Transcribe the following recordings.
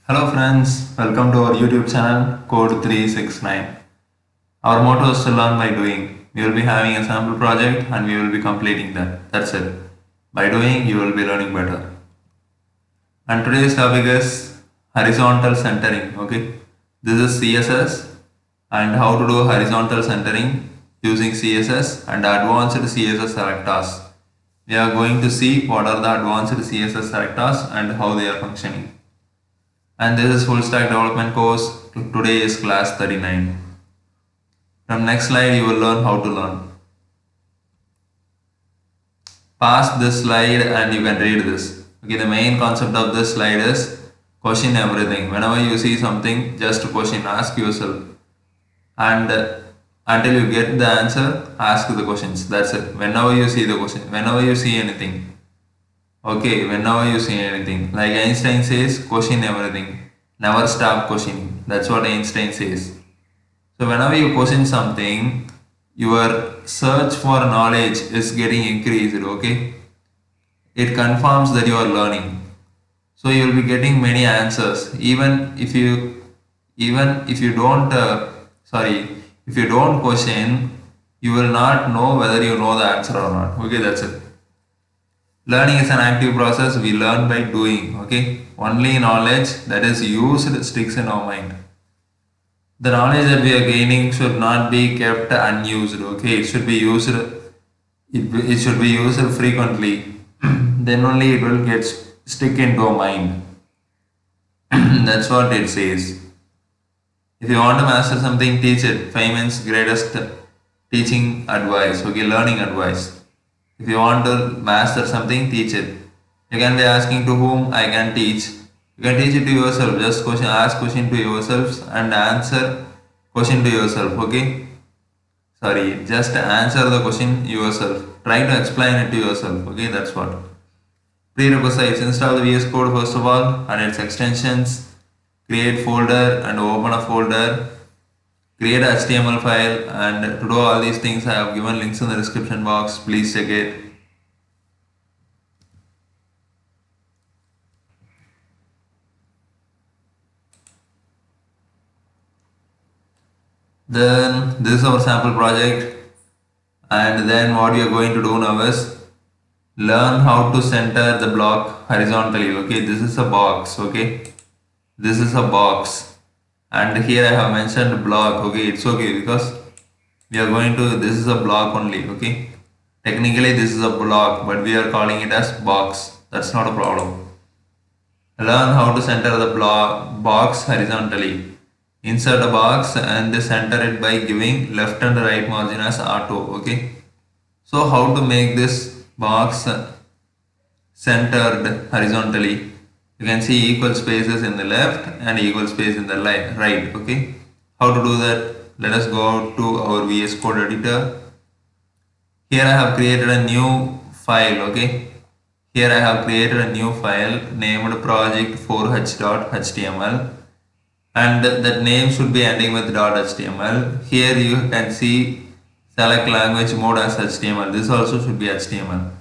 Hello friends, welcome to our YouTube channel Code 369. Our motto is to learn by doing. We will be having a sample project and we will be completing that. That's it. By doing, you will be learning better. And today's topic is horizontal centering. Okay, this is CSS and how to do horizontal centering using CSS and advanced CSS selectors. We are going to see what are the advanced CSS selectors and how they are functioning. And this is full stack development course. Today is class 39. From next slide you will learn how to learn. Pass this slide and you can read this. Okay, the main concept of this slide is question everything. Whenever you see something, just question, ask yourself, and until you get the answer, ask the questions. That's it. Whenever you see the question, whenever you see anything. Okay, whenever you see anything, like Einstein says, question everything. Never stop questioning. That's what Einstein says. So whenever you question something, your search for knowledge is getting increased. Okay, it confirms that you are learning. So you will be getting many answers. Even if you don't if you don't question, you will not know whether you know the answer or not. Okay, that's it. Learning is an active process. We learn by doing. Okay, only knowledge that is used sticks in our mind. The knowledge that we are gaining should not be kept unused. Okay, it should be used. It should be used frequently. Then only it will get stick into our mind. That's what it says. If you want to master something, teach it. 5 minutes greatest teaching advice. Okay, learning advice. If you want to master something, teach it. You can be asking to whom I can teach. You can teach it to yourself. Just ask question to yourselves and answer question to yourself. Okay. Sorry, just answer the question yourself. Try to explain it to yourself. Okay, that's what. Prerequisites: install the VS Code first of all and its extensions. Create folder and open a folder. Create a HTML file, and to do all these things I have given links in the description box. Please check it. Then this is our sample project, and then what we are going to do now is learn how to center the block horizontally. Okay, this is a box. Okay, this is a box, and here I have mentioned block. Okay, it's okay because we are going to, this is a block only. Okay, technically this is a block, but we are calling it as box. That's not a problem. Learn how to center the box horizontally. Insert a box and center it by giving left and right margin as auto. Okay, so how to make this box centered horizontally? You can see equal spaces in the left and equal space in the right. Okay, how to do that? Let us go out to our VS Code editor. Here I have created a new file. Okay, here I have created a new file named project4h.html, and that name should be ending with .html. Here you can see select language mode as HTML. This also should be HTML.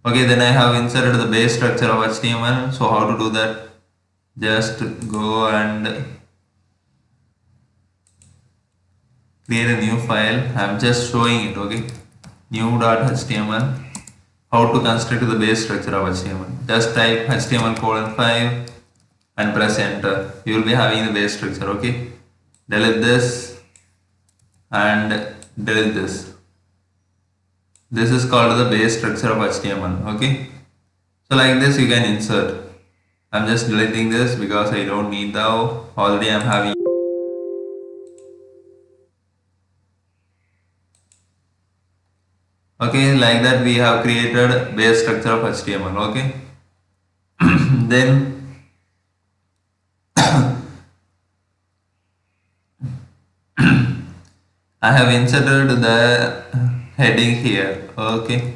Okay, then I have inserted the base structure of HTML. So how to do that? Just go and create a new file. I'm just showing it. Okay, new.html. How to construct the base structure of HTML? Just type HTML:5 and press enter. You will be having the base structure. Okay, delete this and delete this. This is called the base structure of HTML. Okay, so like this you can insert. I'm just deleting this because I don't need now. Already I'm having. Okay, like that we have created base structure of HTML. Okay, then I have inserted the heading here. Okay,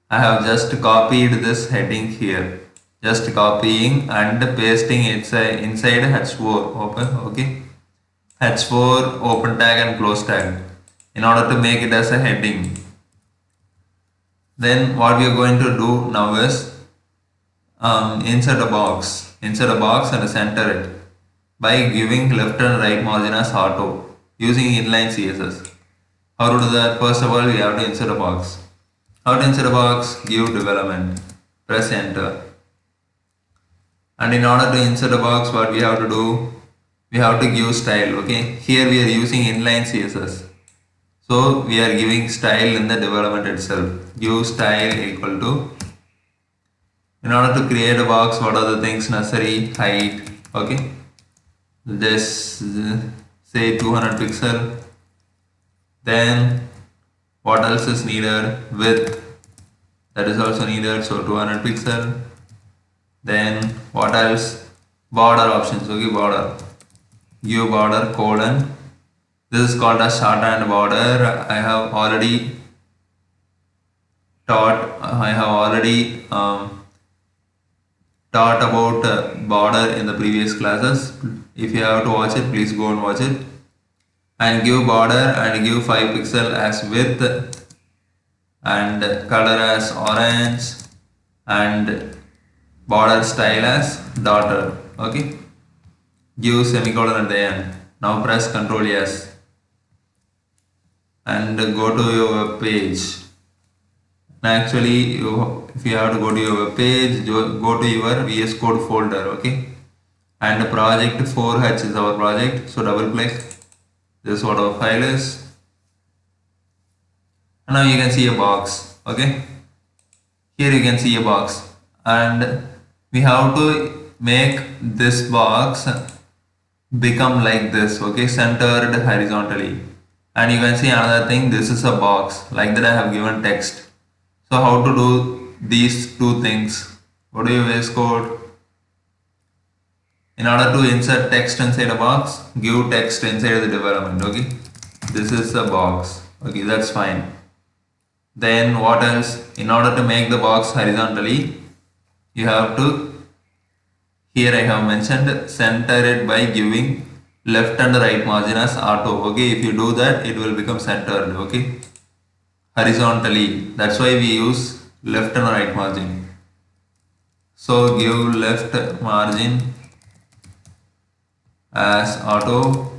I have just copied this heading here. Just copying and pasting it inside h4 open. Okay, h4 open tag and close tag in order to make it as a heading. Then what we are going to do now is insert a box. inside a box and center it by giving left and right margin as auto using inline CSS. How to do that? First of all, we have to insert a box. How to insert a box? Give development. Press enter. And in order to insert a box, what we have to do? We have to give style. Okay. Here we are using inline CSS. So we are giving style in the development itself. Give style equal to. In order to create a box, what are the things necessary? Height. Okay. This say 200 pixel. Then what else is needed? Width, that is also needed, so 200 pixel. Then what else? Border options. Okay, border. Give border colon. This is called a shorthand border. I have already taught about border in the previous classes. If you have to watch it, please go and watch it. And give border and give 5 pixel as width and color as orange and border style as dotted. Okay, give semicolon at the end. Now press Ctrl S and go to your web page. Actually, if you have to go to your web page, go to your VS Code folder. Okay, and project 4H is our project, so double click. This is what our file is. And now you can see a box. Okay, here you can see a box, and we have to make this box become like this. Okay, centered horizontally. And you can see another thing, this is a box. Like that I have given text. So how to do these two things? Go to your VS Code. In order to insert text inside a box, give text inside the development. Okay, this is a box. Okay, that's fine. Then what else? In order to make the box horizontally, you have to, here I have mentioned, center it by giving left and right margin as auto. Okay, if you do that, it will become centered. Okay, horizontally. That's why we use left and right margin. So give left margin as auto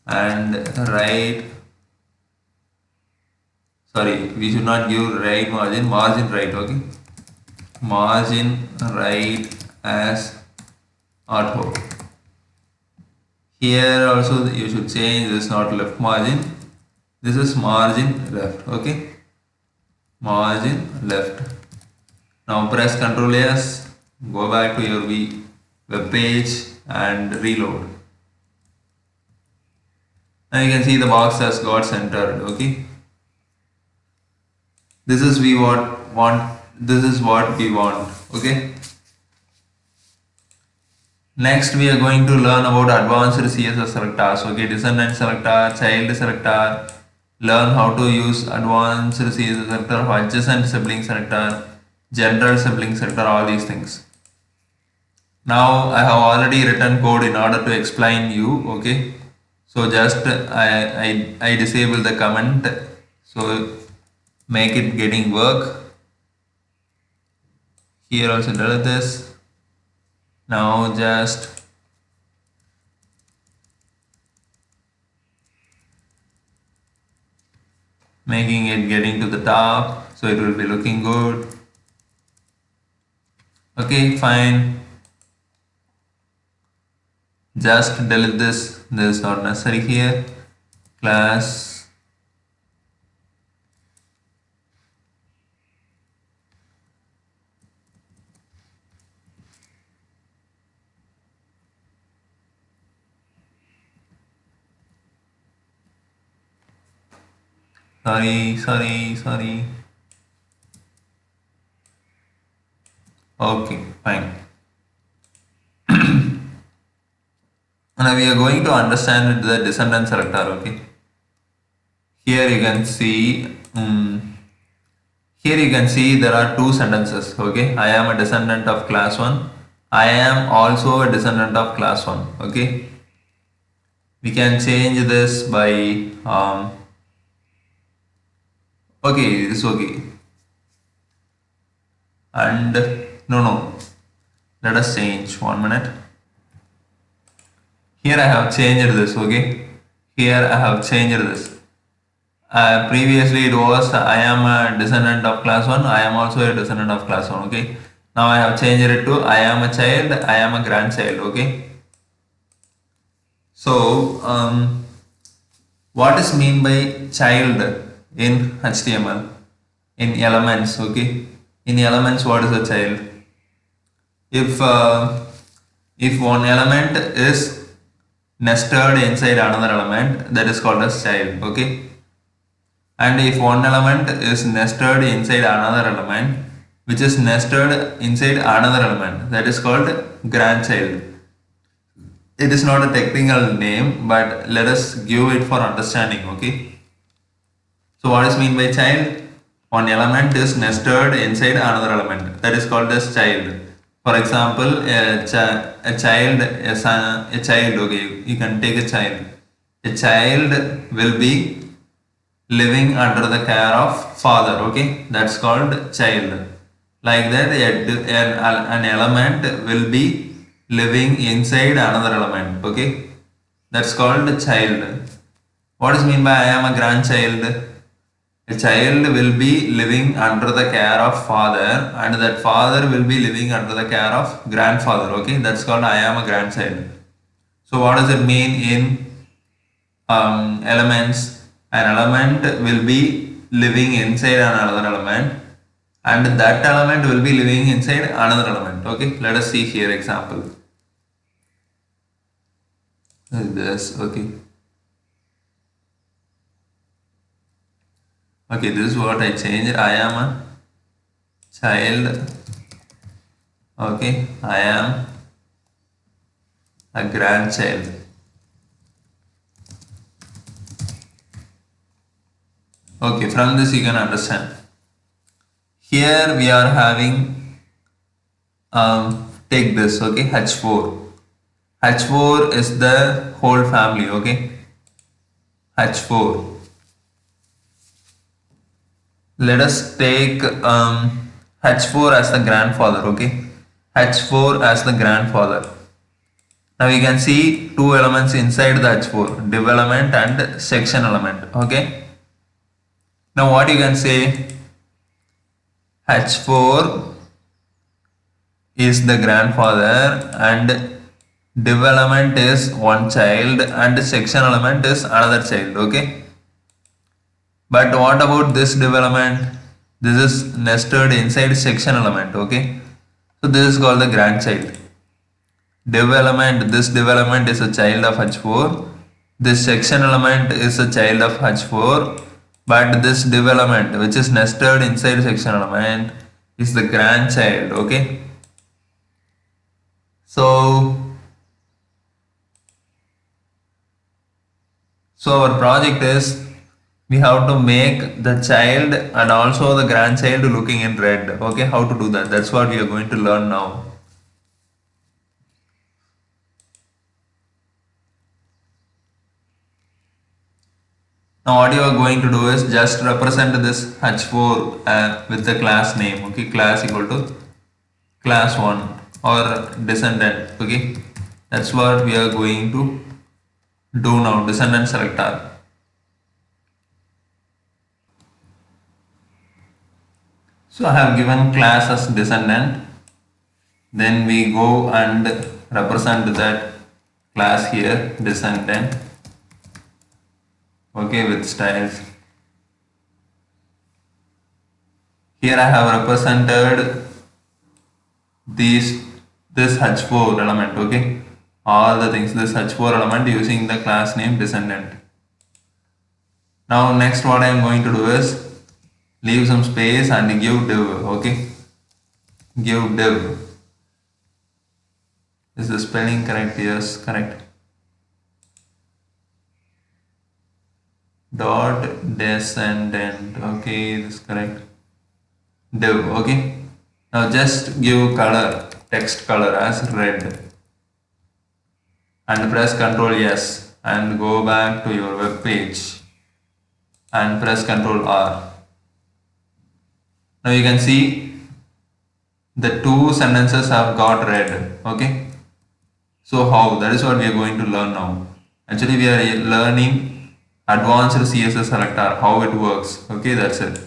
and right, sorry, we should not give right margin, margin right. Okay, margin right as auto. Here also you should change this, not left margin, this is margin left. Okay, margin left. Now press Ctrl S, go back to your web page and reload. Now you can see the box has got centered. Okay, this is this is what we want. Okay, next we are going to learn about advanced CSS selectors. Okay, descendant selector, child selector, learn how to use advanced CSS selector, adjacent sibling selector, general sibling selector, all these things. Now I have already written code in order to explain you. Okay, so just I disable the comment, so make it getting work. Here also delete this. Now just making it getting to the top, so it will be looking good. Okay, fine. Just delete this. This is not necessary here. Class sorry. Okay, fine. Now we are going to understand the descendant selector. Okay, here you can see there are two sentences. Okay, I am a descendant of class 1. I am also a descendant of class 1. Okay, we can change this by okay, this okay, and no, Let us change 1 minute. Here I have changed this, okay? Here I have changed this. Previously it was I am a descendant of class 1, I am also a descendant of class 1, okay? Now I have changed it to I am a child, I am a grandchild, okay? So, what is mean by child in HTML? In elements, okay? In elements, what is a child? If one element is nested inside another element, that is called as child, okay? And if one element is nested inside another element, which is nested inside another element, that is called grandchild. It is not a technical name, but let us give it for understanding, okay? So what is mean by child? One element is nested inside another element, that is called as child. For example, a child, okay, you can take a child. A child will be living under the care of father, okay, that's called child. Like that, an element will be living inside another element, okay, that's called child. What is mean by I am a grandchild? A child will be living under the care of father, and that father will be living under the care of grandfather, okay, that's called I am a grandchild. So what does it mean in elements? An element will be living inside another element, and that element will be living inside another element, okay? Let us see here example. This, okay. Okay, this is what I changed. I am a child, okay, I am a grandchild. Okay, from this you can understand. Here we are having, take this, okay, H4. H4 is the whole family, okay, H4. Let us take H4 as the grandfather, okay, H4 as the grandfather. Now you can see two elements inside the H4, div element and section element, okay. Now what you can say, H4 is the grandfather and div element is one child and section element is another child, okay. But what about this div element? This is nested inside section element, okay. So this is called the grandchild. Div element, this div element is a child of H4. This section element is a child of H4. But this div element, which is nested inside section element, is the grandchild, okay. So our project is, we have to make the child and also the grandchild looking in red, okay. How to do that? That's what we are going to learn now. Now what you are going to do is just represent this H4 with the class name, okay, class equal to class 1 or descendant, okay. That's what we are going to do now, descendant selector. So I have given class as descendant, then we go and represent that class here, descendant, okay, with styles. Here I have represented this H4 element, okay, all the things, this H4 element using the class name descendant. Now next what I am going to do is leave some space and give div, okay, give div. Is the spelling correct? Yes, correct. Dot descendant, okay, this is correct. Div, okay. Now just give color, text color as red and press Ctrl S and go back to your web page and press Ctrl R. Now you can see the two sentences have got red. Okay. So how? That is what we are going to learn now. Actually, we are learning advanced CSS selector, how it works. Okay, that's it.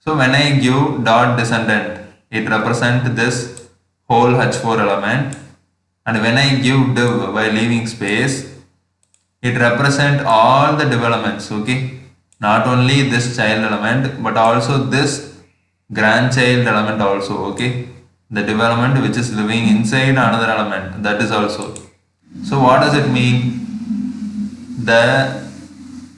So when I give dot descendant, it represents this whole h4 element, and when I give div by leaving space, it represents all the developments. Okay, not only this child element but also this grandchild element also. Okay, the development which is living inside another element, that is also. So what does it mean? The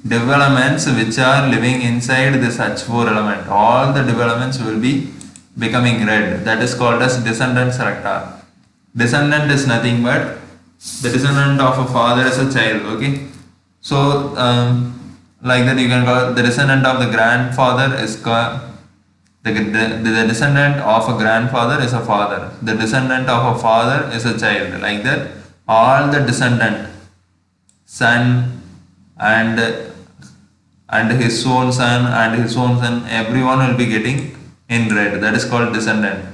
developments which are living inside this h4 element, all the developments will be becoming red. That is called as descendant selector. Descendant is nothing but the descendant of a father is a child. Okay, so like that you can call the descendant of the grandfather is the descendant of a grandfather is a father. The descendant of a father is a child. Like that, all the descendant, son and his own son and his own son, everyone will be getting in red. That is called descendant.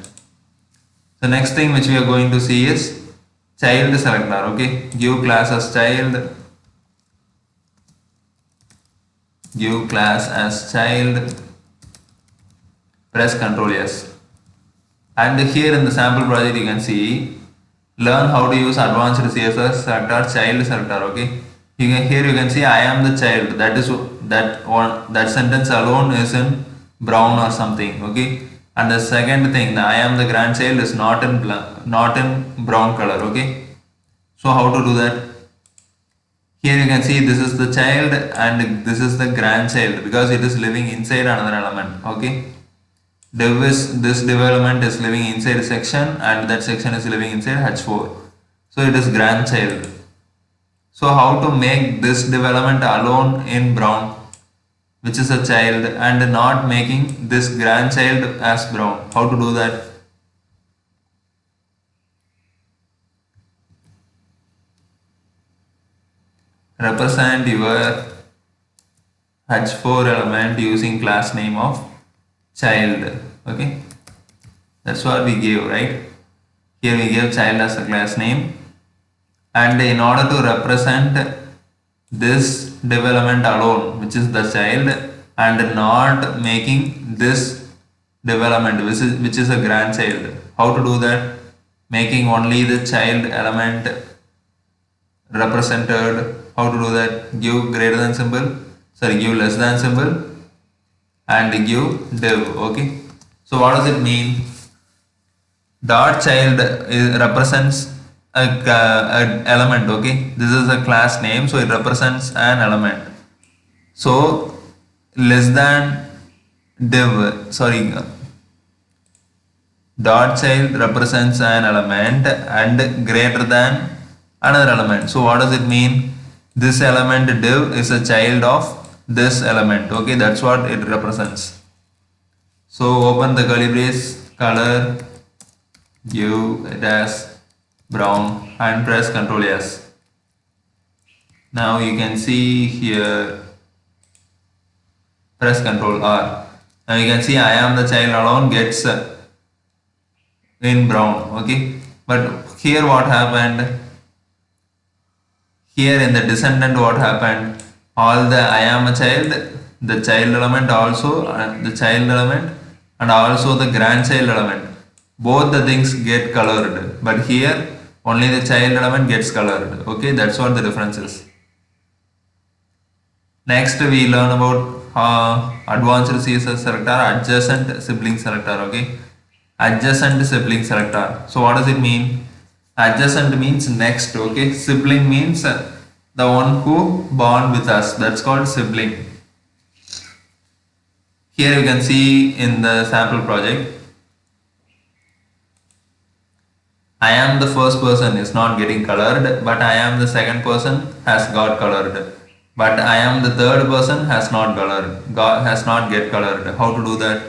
The next thing which we are going to see is child selector. Okay, give class as child. Give class as child. Press Ctrl S. And here in the sample project you can see, learn how to use advanced CSS selector, child selector. Okay, here you can see I am the child. That is that sentence alone is in brown or something. Okay, and the second thing, the I am the grandchild, is not in brown color. Okay, so how to do that? Here you can see this is the child and this is the grandchild because it is living inside another element. Okay, this development is living inside a section and that section is living inside h4. So it is grandchild. So how to make this development alone in brown, which is a child, and not making this grandchild as brown? How to do that? Represent your h4 element using class name of child. Okay, that's what we gave, right? Here we give child as a class name, and in order to represent this development alone, which is the child, and not making this development which is a grandchild, how to do that? Making only the child element represented. How to do that? Give greater than symbol, give less than symbol, and give div. Okay, so what does it mean? Dot child represents a element. Okay, this is a class name, so it represents an element. So less than div, dot child represents an element and greater than another element. So what does it mean? This element div is a child of this element. Okay, that's what it represents. So open the curly brace, color, give it as brown, and press Ctrl S. Now you can see here, press Ctrl R. Now you can see I am the child alone gets in brown. Okay, but here what happened? Here in the descendant what happened? All the I am a child, the child element also, the child element, and also the grandchild element, both the things get colored, but here only the child element gets colored. Okay, that's what the difference is. Next we learn about advanced CSS selector, adjacent sibling selector. Okay, adjacent sibling selector. So what does it mean? Adjacent means next. Okay, sibling means the one who born with us, that's called sibling. Here you can see in the sample project, I am the first person is not getting colored, but I am the second person has got colored, but I am the third person has not colored, has not get colored. How to do that?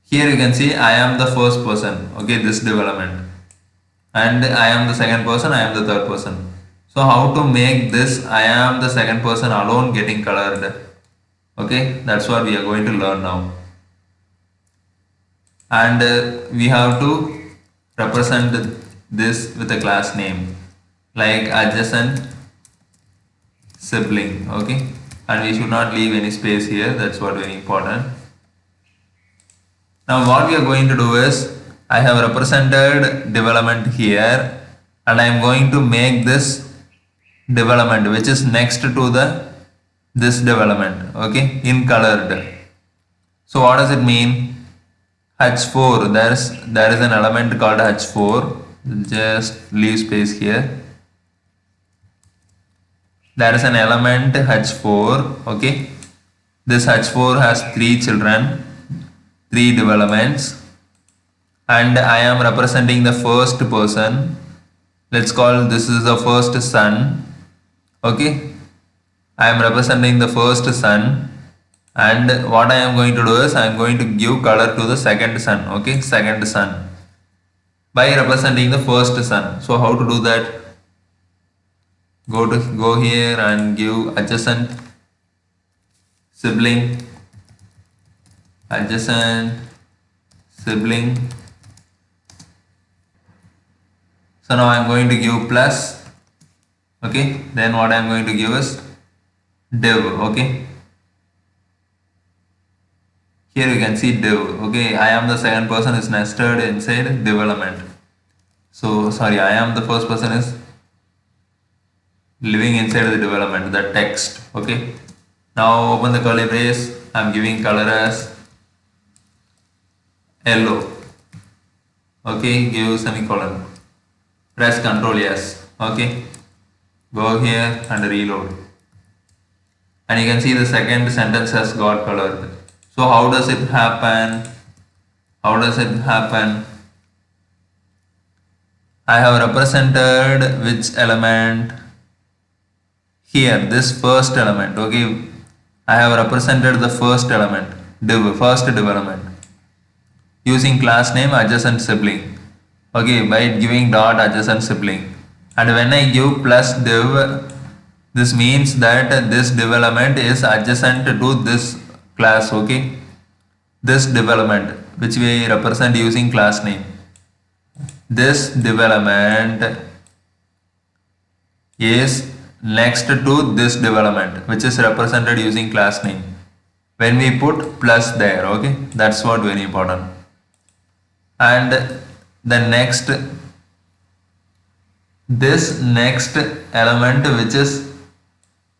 Here you can see I am the first person. Okay, this development, and I am the second person, I am the third person. So how to make this I am the second person alone getting colored? Okay, that's what we are going to learn now. and we have to represent this with a class name like adjacent sibling. Okay, and we should not leave any space here. That's what very important. Now what we are going to do is, I have represented development here, and I am going to make this development which is next to the this development, okay, in colored. So what does it mean? H4, there is an element called H4. Just leave space here. There is an element H4, okay. This H4 has 3 children, 3 developments, and I am representing the first person. Let's call this is the first son, okay. I am representing the first son, and what I am going to do is I am going to give color to the second son, okay, second son, by representing the first son. So how to do that? Go here and give adjacent sibling, adjacent sibling. So now I am going to give plus, okay. Then what I am going to give is div, okay. Here you can see div, okay. I am the second person is nested inside development. So sorry, I am the first person is living inside the development, the text, okay. Now open the curly brace. I am giving color as yellow, okay. Give semicolon, press Ctrl S, okay. Go here and reload, and you can see the second sentence has got colored. So how does it happen? How does it happen? I have represented which element? Here, this first element, okay. I have represented the first element, div, first development, using class name adjacent sibling, okay, by giving dot adjacent sibling. And when I give plus div, this means that this development is adjacent to this class, okay. This development which we represent using class name, this development is next to this development which is represented using class name when we put plus there, okay. That's what very important. And the next, this next element which is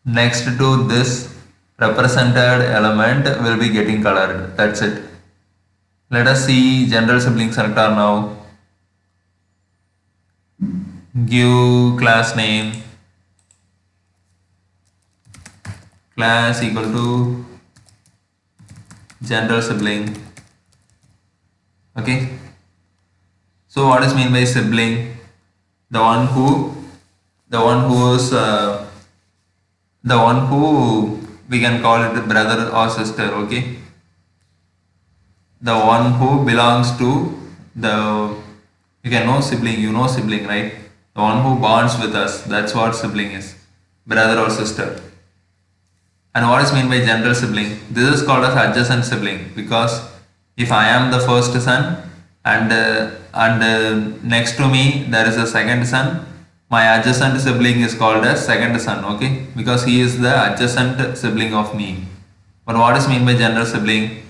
next to this represented element will be getting colored. That's it. Let us see general sibling selector now. Give class name, class equal to general sibling, okay. So what is mean by sibling? The one who we can call it brother or sister, okay. The one who belongs to the, you can know sibling, you know sibling, right? The one who bonds with us, that's what sibling is, brother or sister. And what is mean by general sibling? This is called as adjacent sibling, because if I am the first son and next to me there is a second son, my adjacent sibling is called as second son, okay, because he is the adjacent sibling of me. But what is mean by general sibling?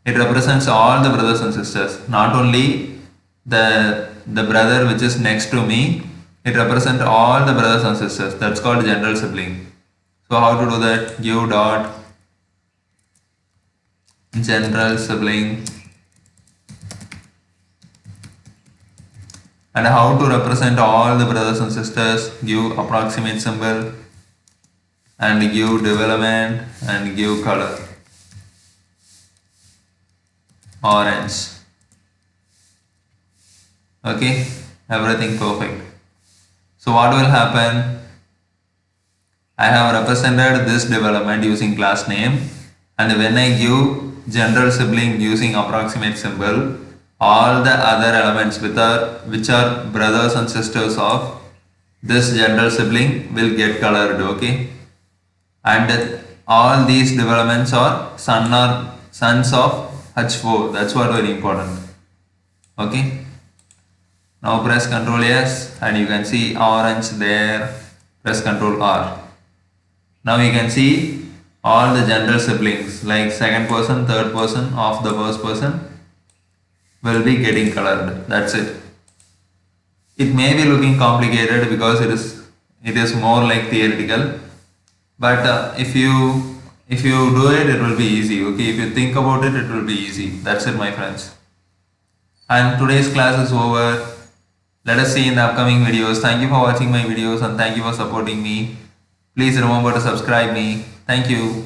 It represents all the brothers and sisters, not only the brother which is next to me. It represents all the brothers and sisters. That's called general sibling. So how to do that? Give dot general sibling, and how to represent all the brothers and sisters? Give approximate symbol and give development and give color orange, okay. Everything perfect. So what will happen? I have represented this development using class name, and when I give general sibling using approximate symbol, all the other elements which are brothers and sisters of this general sibling will get colored, okay. And all these developments are sons of H4. That's what very important. Okay. Now press Ctrl S and you can see orange there. Press Ctrl R. Now you can see all the general siblings like second person, third person of the first person will be getting colored. That's it. It may be looking complicated because it is more like theoretical, but if you do it, it will be easy. Okay, if you think about it, it will be easy. That's it, my friends. And today's class is over. Let us see in the upcoming videos. Thank you for watching my videos and thank you for supporting me. Please remember to subscribe me. Thank you.